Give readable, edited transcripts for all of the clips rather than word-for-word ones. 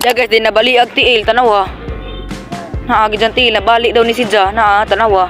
Ya guys, di nabali ag tiil, tanaw ha. Naagi dyan tiil, nabali daw ni si Ja, tanaw ha.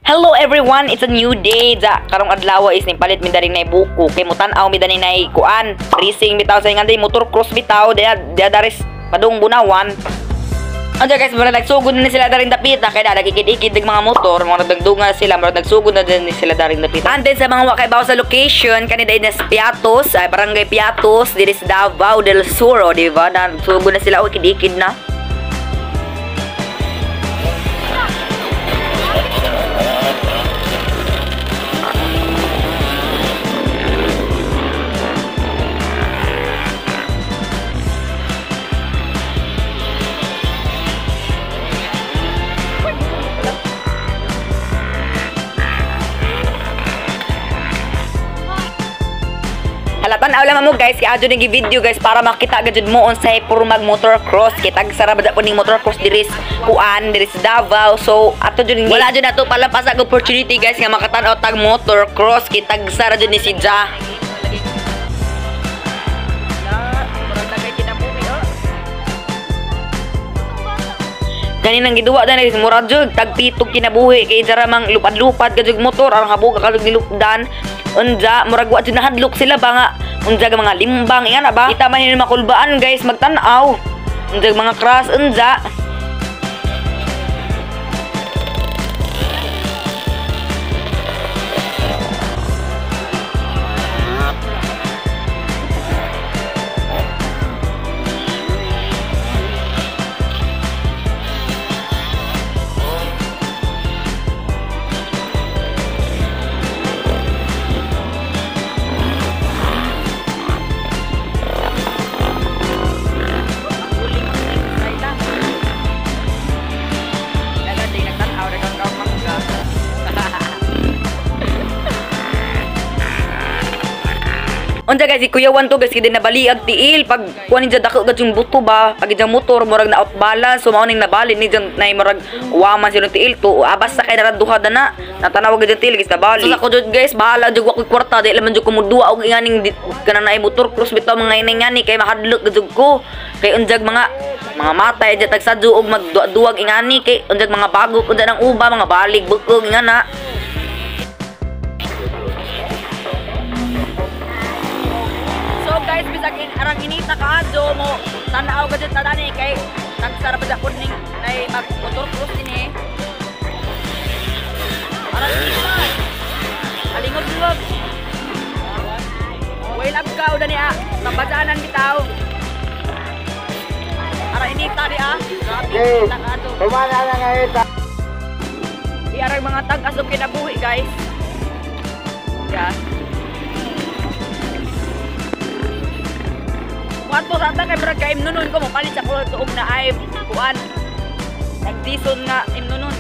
Hello everyone, it's a new day. Karong adlaw is nipalit mi daring nay buko. Kay mutan-aw mi dani nay kuan. Racing bitaw sa ingan day motor cross bitaw. Dia daris padung bunawan. Anja guys, mura nagsugod na sila daring dapita kay nagikid-ikid ng mga motor, mga nagdugdungan sila, mura nagsugod na din sila daring dapita. And then sa mga wakay bawo sa location, kanina na Piatos, ay barangay Piatos, diri sa Davao del Sur, di ba? Nagsugod na sila, ikid-ikid na. Halatan aw mo guys, kaya adyo nagi video guys para makita gajud mo unsay puro mag motocross. Kita sara ba po ning motocross diris kuan diris Davao. So ato jud wala jud nato palampas ag opportunity guys nga makatan-aw tag motocross. Kita sara jud ni si Ja. Kaninang giduwa dan guys, murag jud tag pitog kinabuhi kay jara mang lupad-lupad gajud motor aron habog kalog nilupdan. Unja murag wa jud nahadlok sila ba nga unja ga mga limbang yan ba kita man hin makulbaan guys magtan-aw unja mga crash unja. Unsa guys, ikuyawan to guys kay nabaliag tiil pag kuan ni dako gad yung buto ba pag ijang motor murag na out balance so mao ning nabali ni jang nay murag waman sila tiil to abas sa kay naraduha na natanaw gad yung tiil guys nabali. So ako jud guys bahala jud ko kwarta di laman jud ko mudua og inganing kana nay motor cross bitaw mga inangani kay mahadlok gad ko kay unjag mga matay jud tagsadyo og magduwag ingani kay unjag mga bago unja nang uba mga balig bukog ingana. Guys, bisag arang inita ka adyo mo tanaw gajud tadani kay tagsara ba pud ning nay mag motor cross ini. Arang inita. Alingod log. Way lab ka udah ni tambadaanan bitaw. Arang inita di grabe inita ka adyo. Pumana na nga ita. Di arang mga tag-asok kinabuhi guys. Ya. Wato sa kay brad kay imnunon ko mapalit sa ko tuog na ay kuan. Nagdison nga imnunon.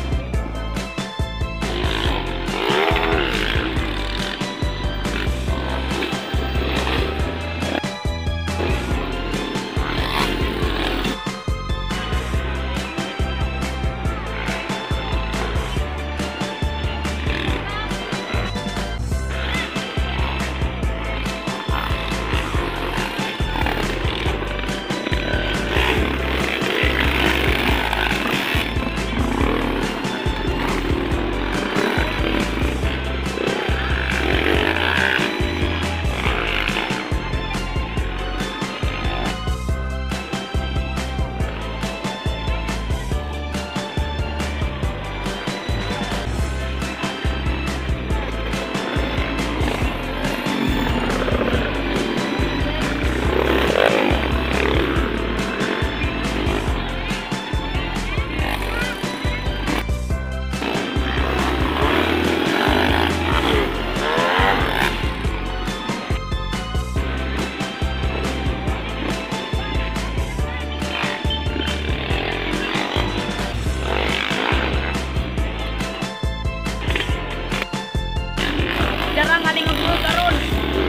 kaning usulod karon.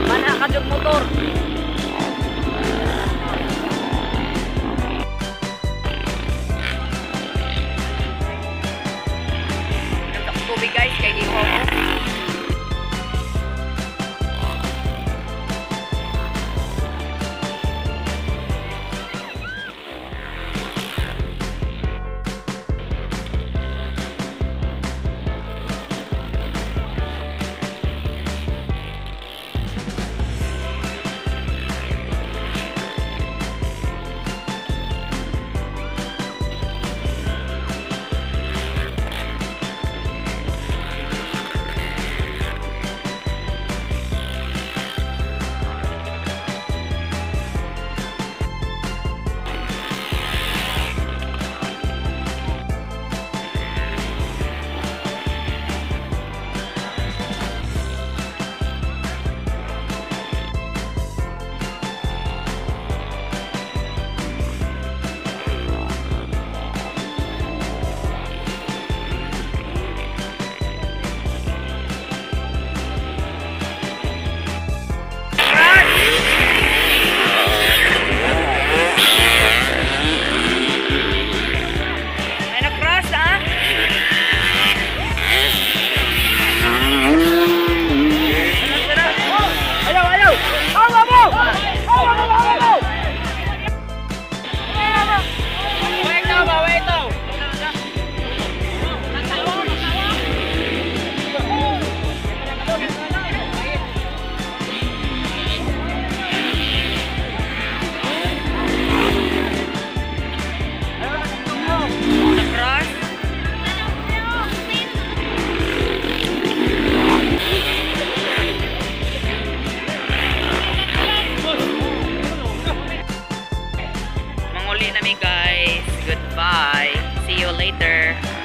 Mana ka jud motor. Tubig guys, kay di ko. Manguli na mi guys. Goodbye. See you later.